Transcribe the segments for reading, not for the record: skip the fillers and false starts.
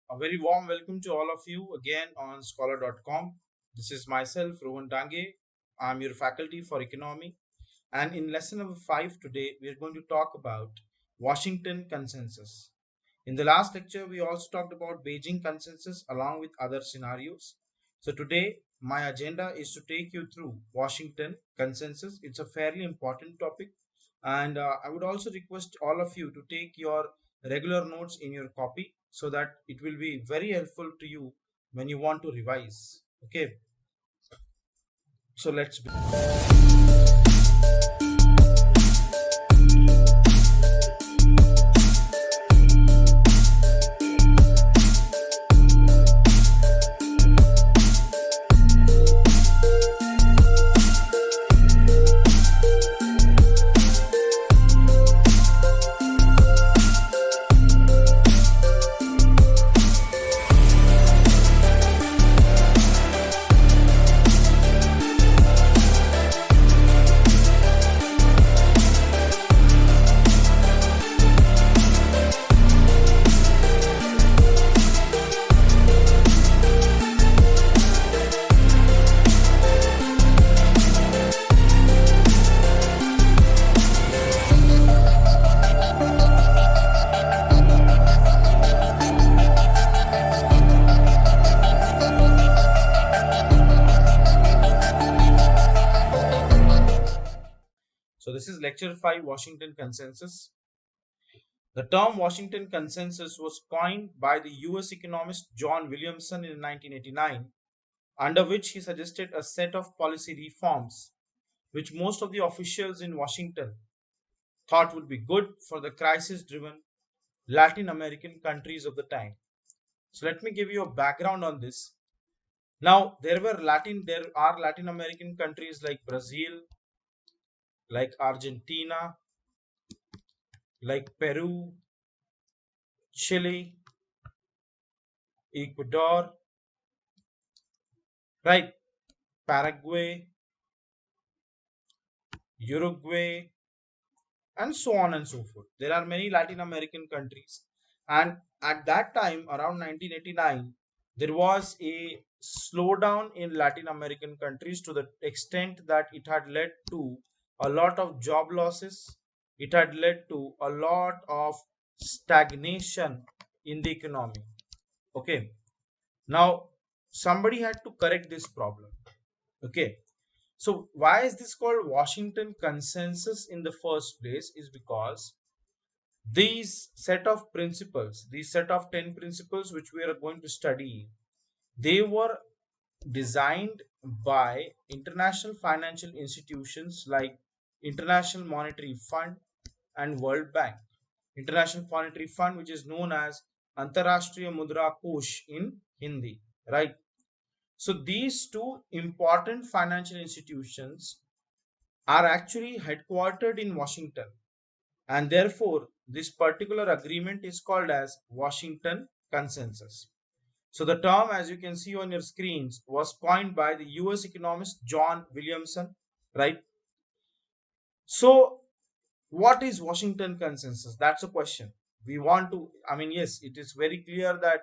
A very warm welcome to all of you again on scholar.com. This is myself, Rohan Dange. I'm your faculty for economy. And in lesson number 5 today, we are going to talk about Washington Consensus. In the last lecture, we also talked about Beijing Consensus along with other scenarios. So today, my agenda is to take you through Washington Consensus. It's a fairly important topic. And I would also request all of you to take your regular notes in your copy so that it will be very helpful to you when you want to revise. Okay, so let's begin. So this is lecture 5, Washington Consensus. The term Washington Consensus was coined by the US economist John Williamson in 1989, under which he suggested a set of policy reforms which most of the officials in Washington thought would be good for the crisis driven Latin American countries of the time. So let me give you a background on this. Now there are Latin American countries like Brazil, like Argentina, like Peru, Chile, Ecuador, right? Paraguay, Uruguay, and so on and so forth. There are many Latin American countries, and at that time, around 1989, there was a slowdown in Latin American countries to the extent that it had led to a lot of job losses. It had led to a lot of stagnation in the economy. Okay, now somebody had to correct this problem. Okay, so why is this called Washington Consensus in the first place? Is because these set of 10 principles which we are going to study, they were designed by international financial institutions like International Monetary Fund and World Bank. International Monetary Fund, which is known as Antarashtriya Mudra Kosh in Hindi, right? So these two important financial institutions are actually headquartered in Washington, and therefore this particular agreement is called as Washington Consensus. So the term, as you can see on your screens, was coined by the US economist John Williamson, right? So what is Washington Consensus? That's a question we want to, I mean, yes, it is very clear that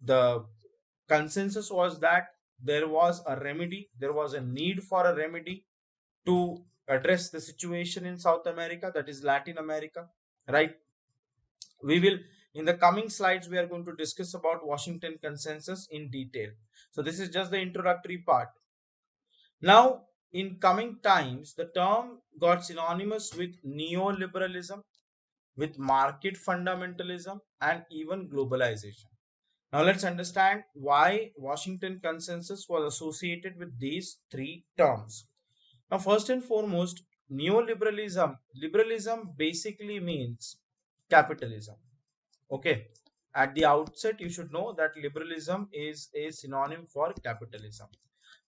the consensus was that there was a need for a remedy to address the situation in South America, that is Latin America, right? We will, in the coming slides, we are going to discuss about Washington Consensus in detail. So this is just the introductory part. Now, in coming times, the term got synonymous with neoliberalism, with market fundamentalism, and even globalization. Now let's understand why Washington Consensus was associated with these three terms. Now, first and foremost, liberalism basically means capitalism. Okay. At the outset, you should know that liberalism is a synonym for capitalism.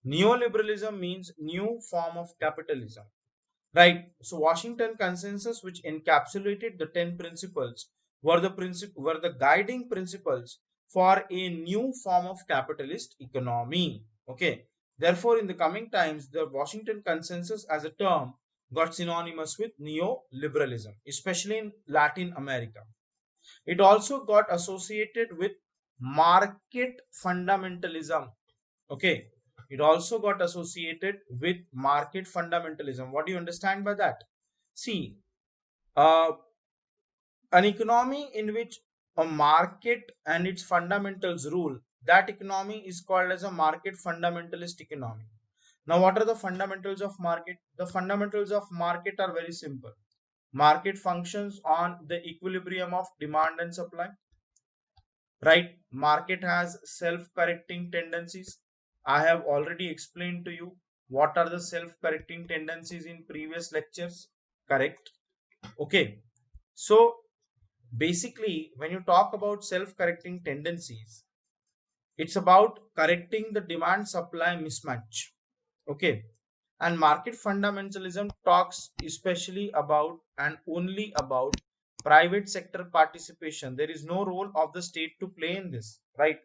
Neoliberalism means new form of capitalism. Right. So Washington Consensus, which encapsulated the 10 principles, were the guiding principles for a new form of capitalist economy. Okay. Therefore, in the coming times, the Washington Consensus as a term got synonymous with neoliberalism, especially in Latin America. It also got associated with market fundamentalism. Okay, it also got associated with market fundamentalism. What do you understand by that? See, uh, an economy in which a market and its fundamentals rule, that economy is called as a market fundamentalist economy. Now, what are the fundamentals of market? The fundamentals of market are very simple. Market functions on the equilibrium of demand and supply, right? Market has self-correcting tendencies. I have already explained to you what are the self-correcting tendencies in previous lectures, correct? Okay. So basically, when you talk about self-correcting tendencies, it's about correcting the demand supply mismatch. Okay. And market fundamentalism talks especially about and only about private sector participation. There is no role of the state to play in this, right?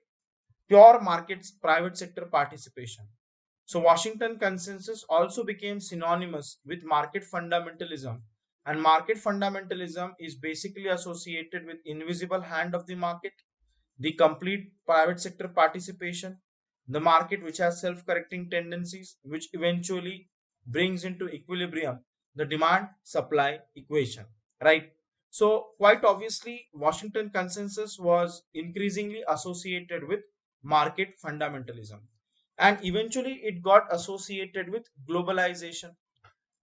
Pure markets, private sector participation. So Washington consensus also became synonymous with market fundamentalism, and market fundamentalism is basically associated with invisible hand of the market, the complete private sector participation, the market which has self-correcting tendencies, which eventually brings into equilibrium the demand supply equation, right? So quite obviously Washington consensus was increasingly associated with market fundamentalism, and eventually it got associated with globalization.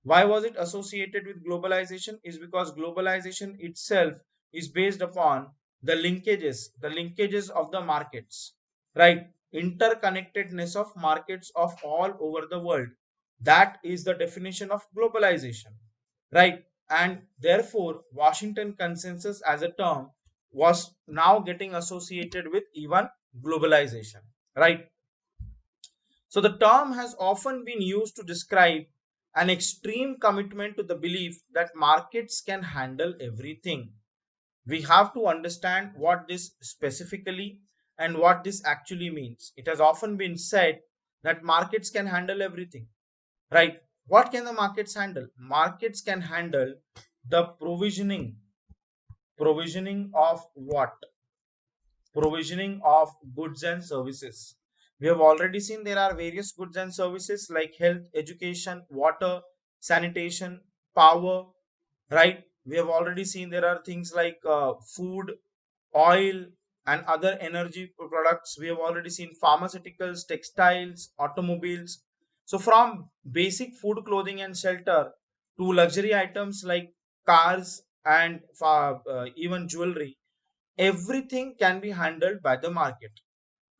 Why was it associated with globalization? Is because globalization itself is based upon the linkages of the markets, right? Interconnectedness of markets of all over the world. That is the definition of globalization, right? And therefore, Washington consensus as a term was now getting associated with even globalization, right? So the term has often been used to describe an extreme commitment to the belief that markets can handle everything. We have to understand what this specifically and what this actually means. It has often been said that markets can handle everything, right? What can the markets handle? Markets can handle the provisioning of what? Provisioning of goods and services. We have already seen there are various goods and services like health, education, water, sanitation, power, right? We have already seen there are things like food, oil, and other energy products. We have already seen pharmaceuticals, textiles, automobiles. So, from basic food, clothing, and shelter to luxury items like cars and even jewelry, everything can be handled by the market.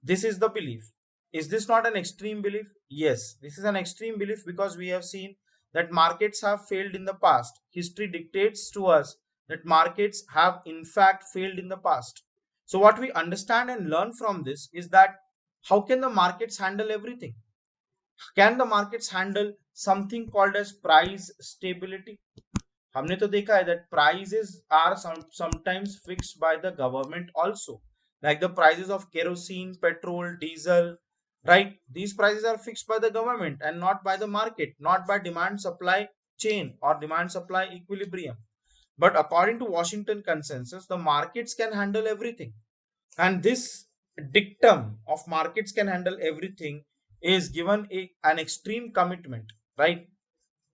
This is the belief. Is this not an extreme belief? Yes, this is an extreme belief because we have seen that markets have failed in the past. History dictates to us that markets have in fact failed in the past. So what we understand and learn from this is that how can the markets handle everything? Can the markets handle something called as price stability? हमने तो देखा है that prices are sometimes fixed by the government also, like the prices of kerosene, petrol, diesel, right? These prices are fixed by the government and not by the market, not by demand supply chain or demand supply equilibrium. But according to Washington consensus, the markets can handle everything, and this dictum of markets can handle everything is given an extreme commitment, right?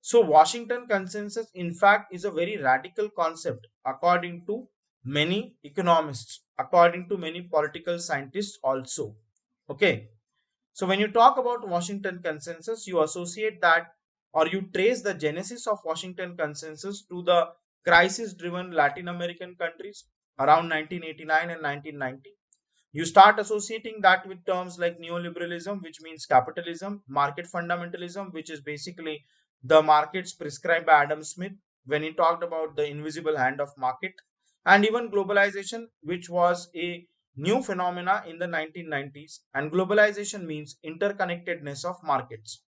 So, Washington consensus, in fact, is a very radical concept according to many economists, according to many political scientists also. Okay. So, when you talk about Washington consensus, you associate that or you trace the genesis of Washington consensus to the crisis driven Latin American countries around 1989 and 1990. You start associating that with terms like neoliberalism, which means capitalism, market fundamentalism, which is basically the markets prescribed by Adam Smith when he talked about the invisible hand of market, and even globalization, which was a new phenomena in the 1990s. And globalization means interconnectedness of markets.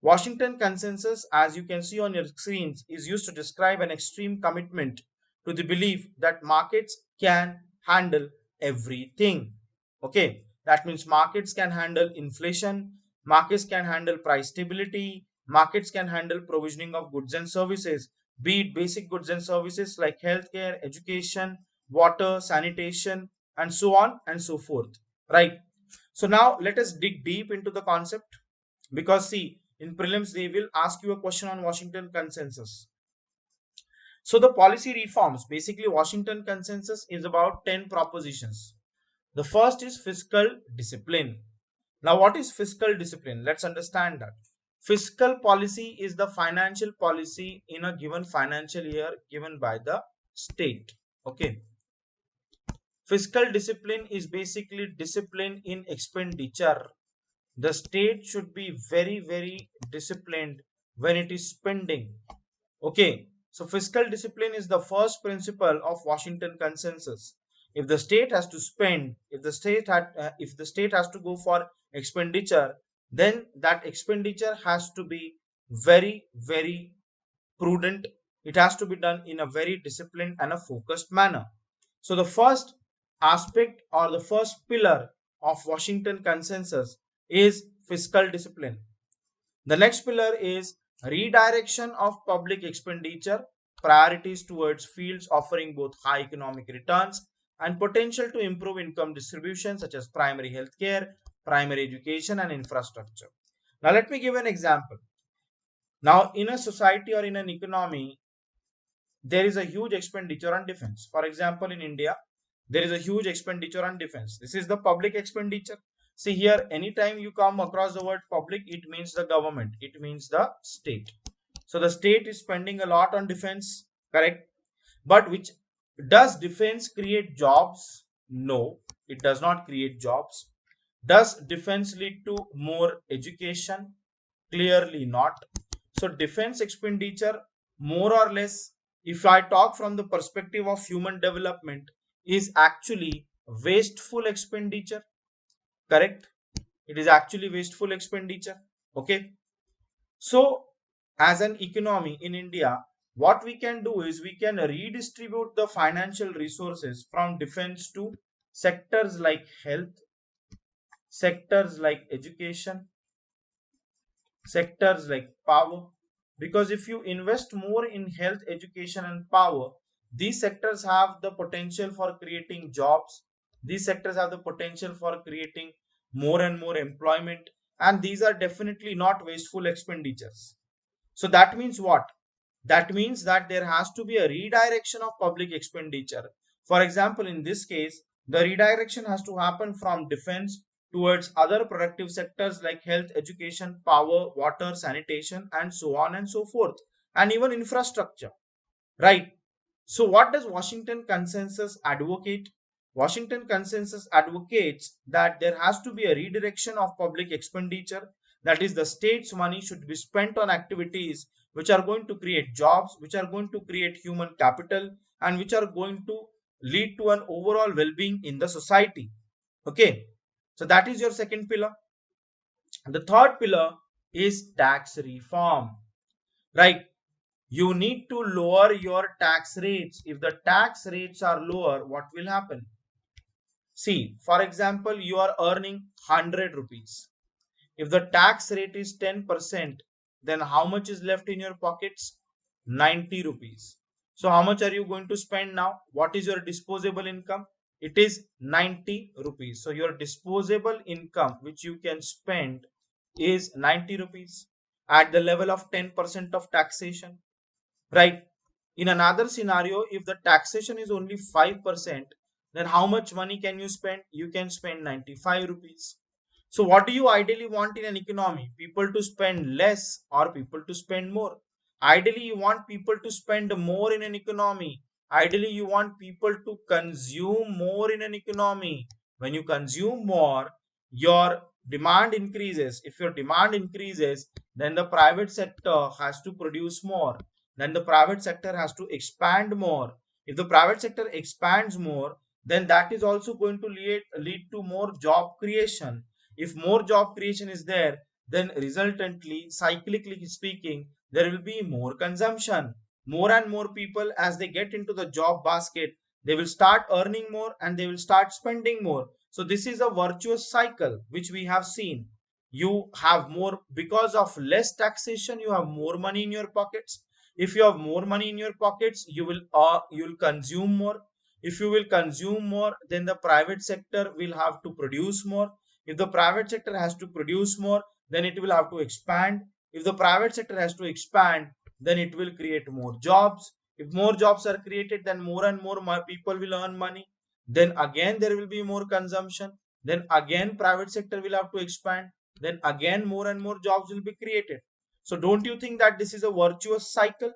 Washington consensus, as you can see on your screens, is used to describe an extreme commitment to the belief that markets can handle everything. Okay, that means markets can handle inflation, markets can handle price stability, markets can handle provisioning of goods and services, be it basic goods and services like healthcare, education, water, sanitation, and so on and so forth. Right. So now let us dig deep into the concept, because see, in prelims they will ask you a question on Washington Consensus. So the policy reforms, basically Washington Consensus is about 10 propositions. The first is fiscal discipline. Now what is fiscal discipline? Let's understand that. Fiscal policy is the financial policy in a given financial year given by the state. Okay. Fiscal discipline is basically discipline in expenditure. The state should be very, very disciplined when it is spending. Okay, so fiscal discipline is the first principle of Washington Consensus. If the state has to spend, if the state has to go for expenditure, then that expenditure has to be very, very prudent. It has to be done in a very disciplined and a focused manner. So the first aspect or the first pillar of Washington Consensus is fiscal discipline. The next pillar is redirection of public expenditure, priorities towards fields offering both high economic returns and potential to improve income distribution, such as primary health care, primary education, and infrastructure. Now, let me give an example. Now, in a society or in an economy, there is a huge expenditure on defense. For example, in India, there is a huge expenditure on defense. This is the public expenditure. See here, anytime you come across the word public, it means the government, it means the state. So the state is spending a lot on defense, correct? But which does defense create jobs? No, it does not create jobs. Does defense lead to more education? Clearly not. So defense expenditure, more or less, if I talk from the perspective of human development, is actually wasteful expenditure. Correct? It is actually wasteful expenditure. Okay. So as an economy in India, what we can do is we can redistribute the financial resources from defense to sectors like health, sectors like education, sectors like power. Because if you invest more in health, education, and power, these sectors have the potential for creating jobs. These sectors have the potential for creating more and more employment, and these are definitely not wasteful expenditures. So that means what? That means that there has to be a redirection of public expenditure. For example, in this case, the redirection has to happen from defense towards other productive sectors like health, education, power, water, sanitation, and so on and so forth, and even infrastructure. Right. So, what does Washington Consensus advocate? Washington Consensus advocates that there has to be a redirection of public expenditure. That is, the state's money should be spent on activities which are going to create jobs, which are going to create human capital, and which are going to lead to an overall well being in the society. Okay. So, that is your second pillar. The third pillar is tax reform. Right. You need to lower your tax rates. If the tax rates are lower, what will happen? See, for example, you are earning 100 rupees. If the tax rate is 10%, then how much is left in your pockets? 90 rupees. So how much are you going to spend now? What is your disposable income? It is 90 rupees. So your disposable income which you can spend is 90 rupees at the level of 10% of taxation. Right. In another scenario, if the taxation is only 5%, then how much money can you spend? You can spend 95 rupees. So what do you ideally want in an economy? People to spend less or people to spend more? Ideally, you want people to spend more in an economy. Ideally, you want people to consume more in an economy. When you consume more, your demand increases. If your demand increases, then the private sector has to produce more. Then the private sector has to expand more. If the private sector expands more, then that is also going to lead to more job creation. If more job creation is there, then resultantly, cyclically speaking, there will be more consumption. More and more people, as they get into the job basket, they will start earning more and they will start spending more. So this is a virtuous cycle which we have seen. You have more because of less taxation, you have more money in your pockets. If you have more money in your pockets, you will consume more. If you will consume more, then the private sector will have to produce more. If the private sector has to produce more, then it will have to expand. If the private sector has to expand, then it will create more jobs. If more jobs are created, then more and more people will earn money. Then again there will be more consumption. Then again private sector will have to expand. Then again more and more jobs will be created. So don't you think that this is a virtuous cycle?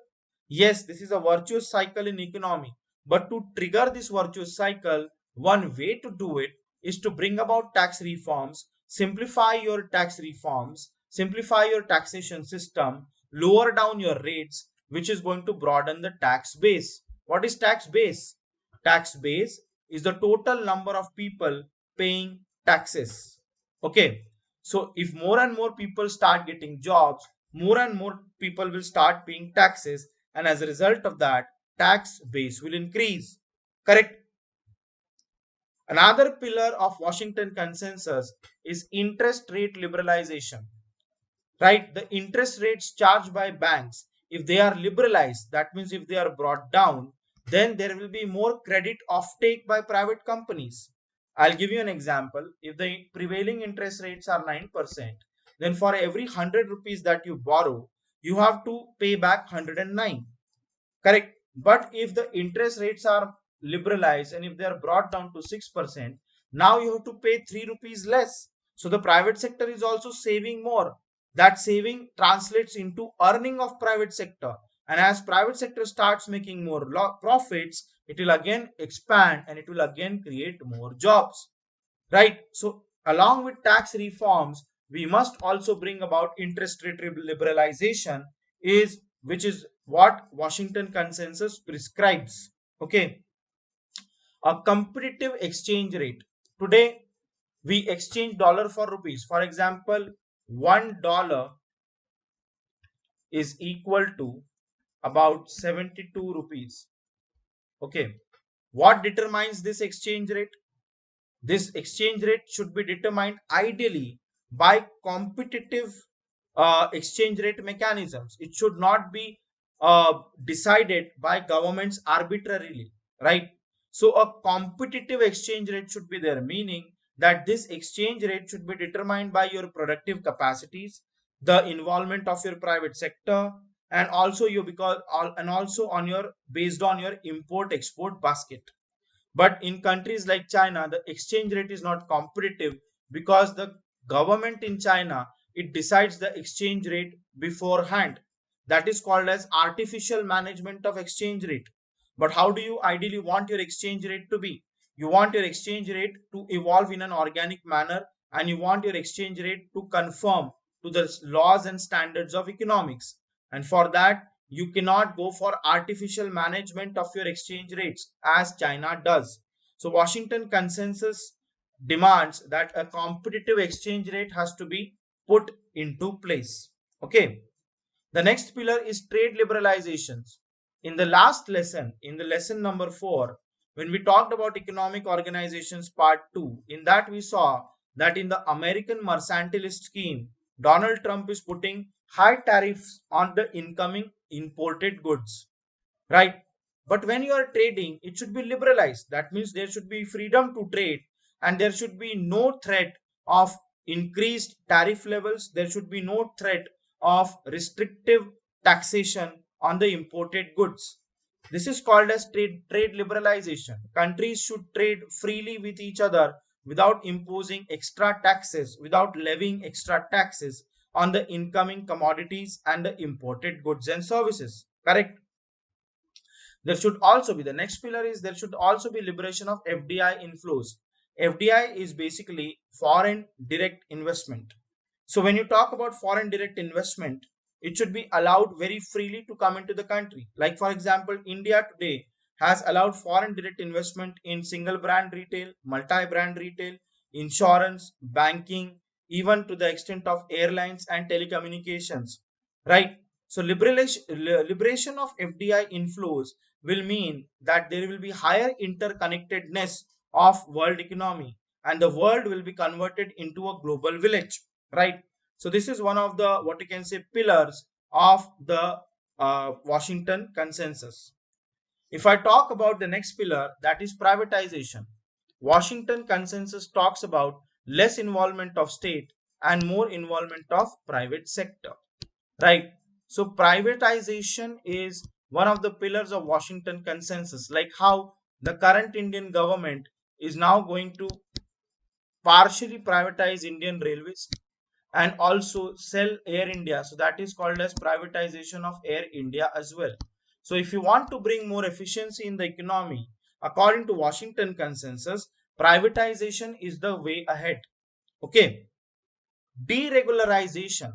Yes, this is a virtuous cycle in economy. But to trigger this virtuous cycle, one way to do it is to bring about tax reforms, simplify your taxation system, lower down your rates, which is going to broaden the tax base. What is tax base? Tax base is the total number of people paying taxes. Okay. So if more and more people start getting jobs, more and more people will start paying taxes, and as a result of that, tax base will increase. Correct? Another pillar of Washington consensus is interest rate liberalization. Right? The interest rates charged by banks, if they are liberalized, that means if they are brought down, then there will be more credit offtake by private companies. I'll give you an example. If the prevailing interest rates are 9%, then for every 100 rupees that you borrow, you have to pay back 109. Correct. But if the interest rates are liberalized and if they are brought down to 6%, now you have to pay 3 rupees less. So the private sector is also saving more. That saving translates into earning of private sector. And as private sector starts making more profits, it will again expand and it will again create more jobs. Right? So along with tax reforms, we must also bring about interest rate liberalization, is which is what Washington consensus prescribes. Okay, a competitive exchange rate. Today we exchange dollar for rupees. For example, $1 is equal to about 72 rupees. Okay, what determines this exchange rate? This exchange rate should be determined ideally by competitive exchange rate mechanisms. It should not be decided by governments arbitrarily, right? So a competitive exchange rate should be there, meaning that this exchange rate should be determined by your productive capacities, the involvement of your private sector, and also on your based on your import export basket. But in countries like China, the exchange rate is not competitive because the government in China, it decides the exchange rate beforehand. That is called as artificial management of exchange rate. But how do you ideally want your exchange rate to be? You want your exchange rate to evolve in an organic manner, and you want your exchange rate to conform to the laws and standards of economics. And for that, you cannot go for artificial management of your exchange rates as China does. So Washington consensus demands that a competitive exchange rate has to be put into place. Okay. The next pillar is trade liberalizations. In the last lesson, in the lesson number 4, when we talked about economic organizations part 2, in that we saw that in the American mercantilist scheme, Donald Trump is putting high tariffs on the incoming imported goods, right? But when you are trading, it should be liberalized. That means there should be freedom to trade and there should be no threat of increased tariff levels. There should be no threat of restrictive taxation on the imported goods. This is called as trade liberalization. Countries should trade freely with each other without imposing extra taxes, without levying extra taxes on the incoming commodities and the imported goods and services. Correct? There should also be, the next pillar is there should also be liberation of FDI inflows. FDI is basically foreign direct investment. So when you talk about foreign direct investment, it should be allowed very freely to come into the country. Like for example, India today has allowed foreign direct investment in single brand retail, multi-brand retail, insurance, banking, even to the extent of airlines and telecommunications. Right? So liberation of FDI inflows will mean that there will be higher interconnectedness of world economy and the world will be converted into a global village, right? So this is one of the what you can say pillars of the Washington consensus. If I talk about the next pillar, that is privatization. Washington Consensus talks about less involvement of state and more involvement of private sector, right? So privatization is one of the pillars of Washington Consensus, like how the current Indian government is now going to partially privatize Indian railways and also sell Air India. So that is called as privatization of Air India as well. So if you want to bring more efficiency in the economy, according to Washington Consensus, privatization is the way ahead. Okay. Deregularization.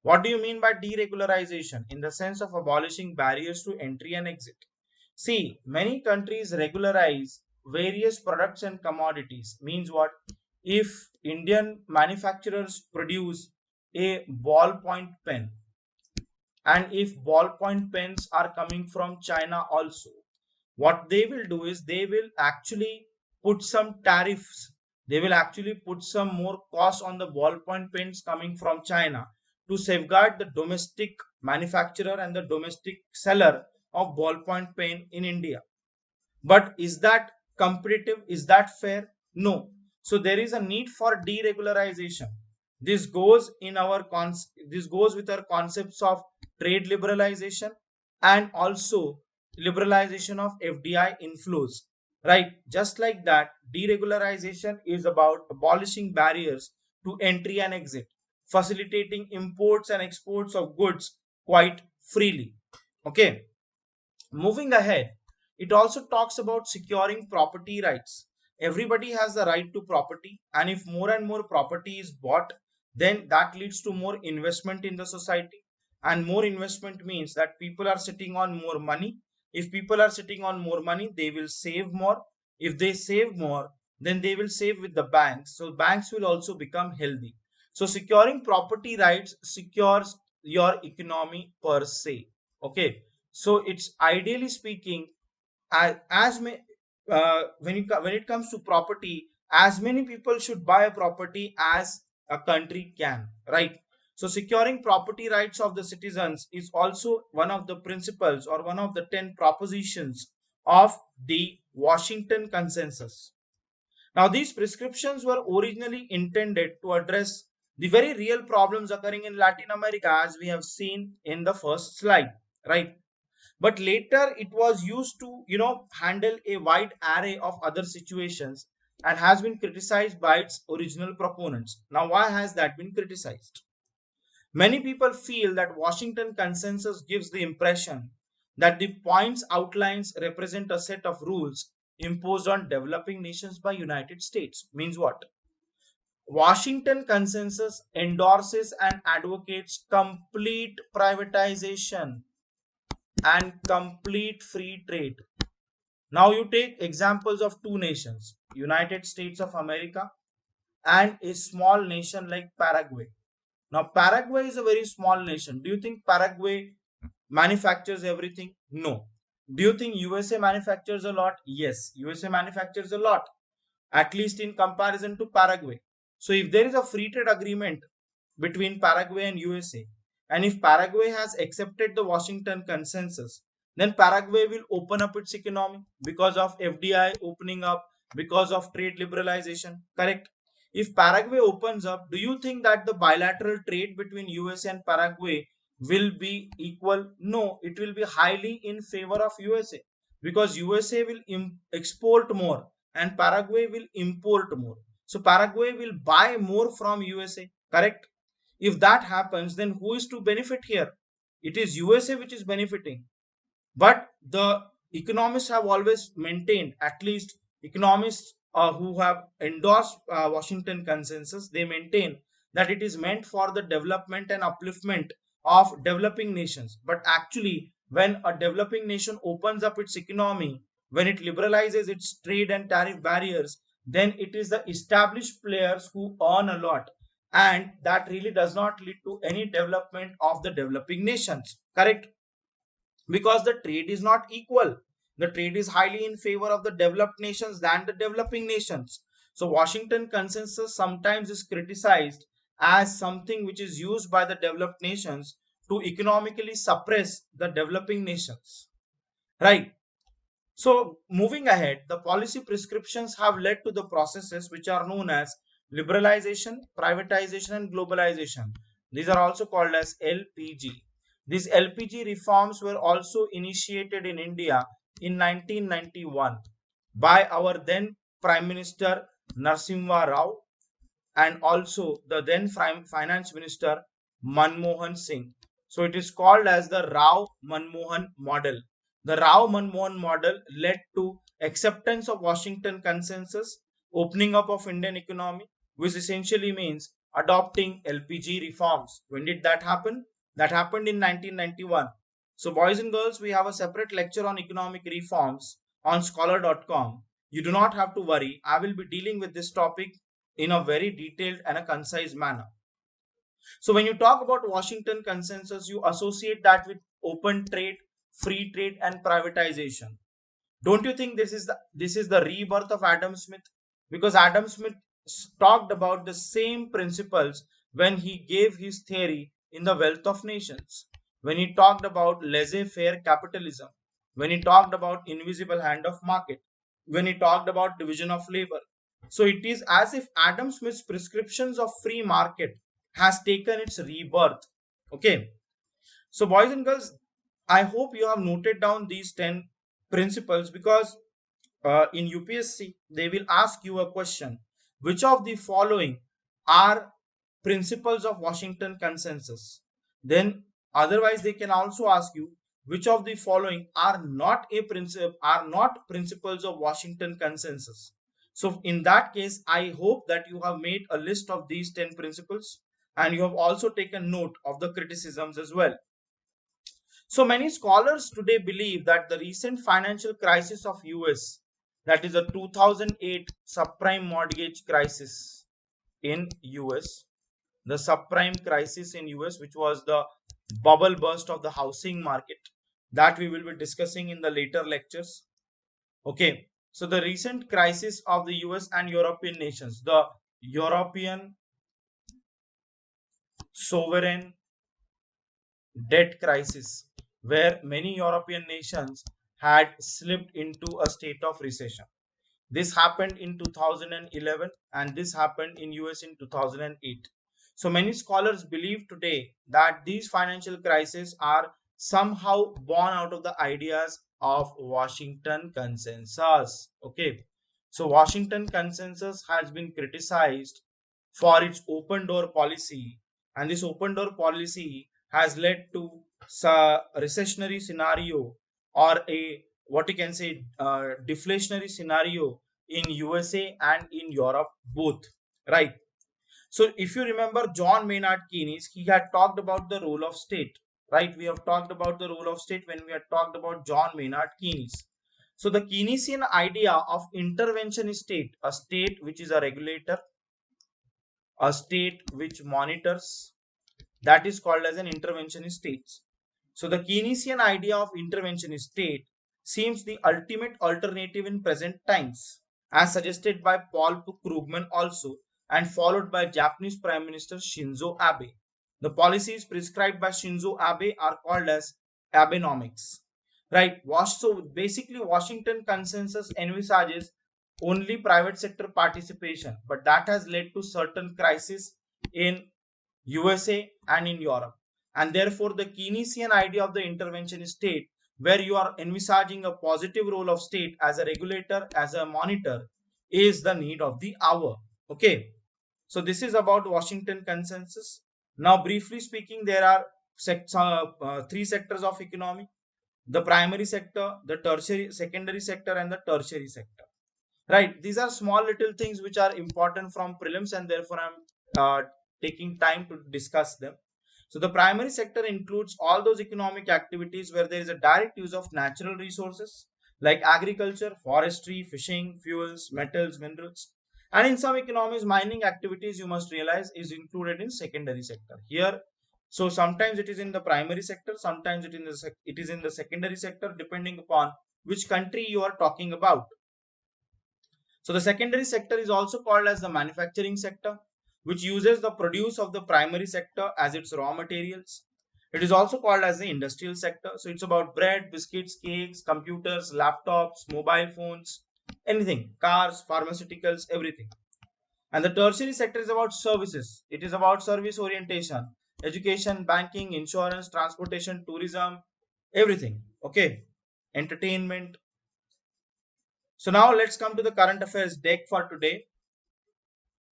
What do you mean by deregularization? In the sense of abolishing barriers to entry and exit. See, many countries regularize various products and commodities. Means what? If Indian manufacturers produce a ballpoint pen, and if ballpoint pens are coming from China also, what they will do is they will actually put some tariffs. They will actually put some more cost on the ballpoint pens coming from China to safeguard the domestic manufacturer and the domestic seller of ballpoint pen in India. But is that competitive? Is that fair? No. So there is a need for deregularization. This goes in our this goes with our concepts of trade liberalization and also liberalization of FDI inflows. Right? Just like that, deregularization is about abolishing barriers to entry and exit, facilitating imports and exports of goods quite freely. Okay. Moving ahead, it also talks about securing property rights. Everybody has the right to property, and if more and more property is bought, then that leads to more investment in the society. And more investment means that people are sitting on more money. If people are sitting on more money, they will save more. If they save more, then they will save with the banks. So banks will also become healthy. So securing property rights secures your economy per se. Okay, so it's ideally speaking, as may when it comes to property, as many people should buy a property as a country can, right? So securing property rights of the citizens is also one of the principles or one of the 10 propositions of the Washington Consensus. Now these prescriptions were originally intended to address the very real problems occurring in Latin America, as we have seen in the first slide, right? But later it was used to handle a wide array of other situations and has been criticized by its original proponents. Now why has that been criticized? Many people feel that Washington Consensus gives the impression that the points outlines represent a set of rules imposed on developing nations by United States. Means what? Washington Consensus endorses and advocates complete privatization and complete free trade. Now you take examples of two nations, United States of America and a small nation like Paraguay. Now Paraguay is a very small nation. Do you think Paraguay manufactures everything? No. Do you think USA manufactures a lot? Yes, USA manufactures a lot, at least in comparison to Paraguay. So if there is a free trade agreement between Paraguay and USA, and if Paraguay has accepted the Washington Consensus, then Paraguay will open up its economy because of FDI opening up, because of trade liberalization, correct? If Paraguay opens up, do you think that the bilateral trade between USA and Paraguay will be equal? No, it will be highly in favor of USA because USA will export more and Paraguay will import more. So Paraguay will buy more from USA, correct? If that happens, then who is to benefit here? It is USA which is benefiting. But the economists have always maintained, at least economists who have endorsed Washington Consensus, they maintain that it is meant for the development and upliftment of developing nations. But actually, when a developing nation opens up its economy, when it liberalizes its trade and tariff barriers, then it is the established players who earn a lot. And that really does not lead to any development of the developing nations. Correct? Because the trade is not equal. The trade is highly in favor of the developed nations than the developing nations. So Washington Consensus sometimes is criticized as something which is used by the developed nations to economically suppress the developing nations. Right. So moving ahead, the policy prescriptions have led to the processes which are known as liberalization, privatization, and globalization. These are also called as LPG. These LPG reforms were also initiated in India in 1991 by our then Prime Minister Narasimha Rao and also the then Finance Minister Manmohan Singh. So it is called as the Rao Manmohan model. The Rao Manmohan model led to acceptance of Washington Consensus, opening up of Indian economy, which essentially means adopting LPG reforms. When did that happen? That happened in 1991. So boys and girls, we have a separate lecture on economic reforms on scholar.com. You do not have to worry. I will be dealing with this topic in a very detailed and a concise manner. So when you talk about Washington Consensus, you associate that with open trade, free trade, and privatization. Don't you think this is the rebirth of Adam Smith? Because Adam Smith talked about the same principles when he gave his theory in The Wealth of Nations, when he talked about laissez-faire capitalism, when he talked about invisible hand of market, when he talked about division of labor. So it is as if Adam Smith's prescriptions of free market has taken its rebirth. Okay. So boys and girls, I hope you have noted down these 10 principles because in UPSC they will ask you a question: which of the following are principles of Washington Consensus? Then otherwise they can also ask you which of the following are not principles of Washington Consensus. So in that case, I hope that you have made a list of these 10 principles and you have also taken note of the criticisms as well. So many scholars today believe that the recent financial crisis of US, that is the 2008 subprime mortgage crisis in US, the subprime crisis in US, which was the bubble burst of the housing market, that we will be discussing in the later lectures. Okay, so the recent crisis of the US and European nations, the European sovereign debt crisis, where many European nations had slipped into a state of recession. This happened in 2011 and this happened in US in 2008. So many scholars believe today that these financial crises are somehow born out of the ideas of Washington Consensus. Okay. So Washington Consensus has been criticized for its open door policy, and this open door policy has led to a recessionary scenario or a what you can say deflationary scenario in USA and in Europe both, right? So if you remember John Maynard Keynes, he had talked about the role of state, right? We have talked about the role of state when we had talked about John Maynard Keynes. So the Keynesian idea of intervention state, a state which is a regulator, a state which monitors, that is called as an interventionist state. So the Keynesian idea of interventionist state seems the ultimate alternative in present times, as suggested by Paul Krugman also, and followed by Japanese Prime Minister Shinzo Abe. The policies prescribed by Shinzo Abe are called as Abenomics. Right. So basically, Washington Consensus envisages only private sector participation, but that has led to certain crises in USA and in Europe. And therefore, the Keynesian idea of the intervention state, where you are envisaging a positive role of state as a regulator, as a monitor, is the need of the hour. Okay. So this is about Washington Consensus. Now, briefly speaking, there are three sectors of economy: the primary sector, the tertiary, secondary sector, and the tertiary sector. Right? These are small little things which are important from prelims, and therefore I'm taking time to discuss them. So the primary sector includes all those economic activities where there is a direct use of natural resources like agriculture, forestry, fishing, fuels, metals, minerals. And in some economies, mining activities, you must realize, is included in secondary sector. Here, so sometimes it is in the primary sector, sometimes it is in the secondary sector, depending upon which country you are talking about. So the secondary sector is also called as the manufacturing sector, which uses the produce of the primary sector as its raw materials. It is also called as the industrial sector. So it's about bread, biscuits, cakes, computers, laptops, mobile phones, anything, cars, pharmaceuticals, everything. And the tertiary sector is about services. It is about service orientation, education, banking, insurance, transportation, tourism, everything. Okay. Entertainment. So now let's come to the current affairs deck for today.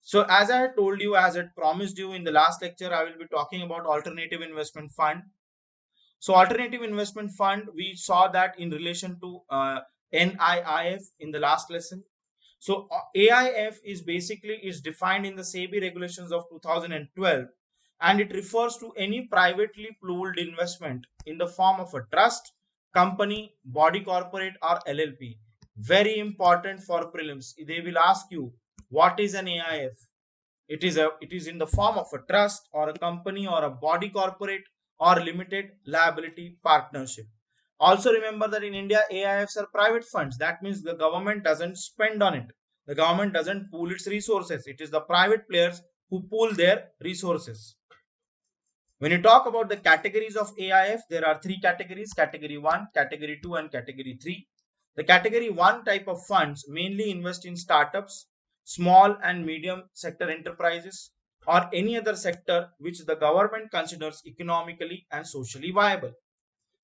So as I had told you, as I promised you in the last lecture, I will be talking about alternative investment fund. So alternative investment fund, we saw that in relation to NIIF in the last lesson. So AIF is basically is defined in the SEBI regulations of 2012, and it refers to any privately pooled investment in the form of a trust, company, body corporate or LLP. Very important for prelims. They will ask you what is an AIF. It is in the form of a trust or a company or a body corporate or limited liability partnership. Also remember that in India, AIFs are private funds. That means the government doesn't spend on it. The government doesn't pool its resources. It is the private players who pool their resources. When you talk about the categories of AIF, there are three categories: category 1, category 2, and category 3. The category 1 type of funds mainly invest in startups, small and medium sector enterprises, or any other sector which the government considers economically and socially viable.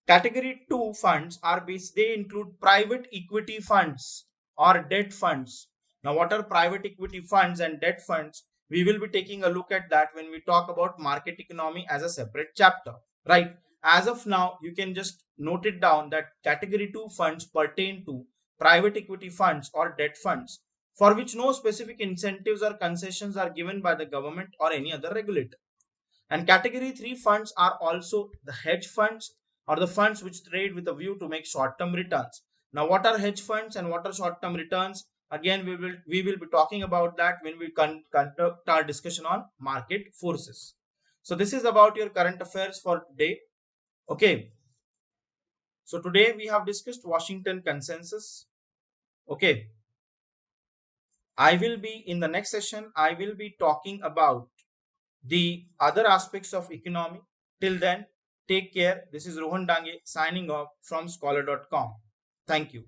Category 2 funds are based, they include private equity funds or debt funds. Now, what are private equity funds and debt funds? We will be taking a look at that when we talk about market economy as a separate chapter, right? As of now, you can just note it down that category 2 funds pertain to private equity funds or debt funds for which no specific incentives or concessions are given by the government or any other regulator. And category 3 funds are also the hedge funds or the funds which trade with a view to make short-term returns. Now, what are hedge funds and what are short-term returns? Again, we will be talking about that when we conduct our discussion on market forces. So this is about your current affairs for today. Okay. So today we have discussed Washington Consensus. Okay. I will be in the next session. I will be talking about the other aspects of economy. Till then, take care. This is Rohan Dange signing off from scholar.com. Thank you.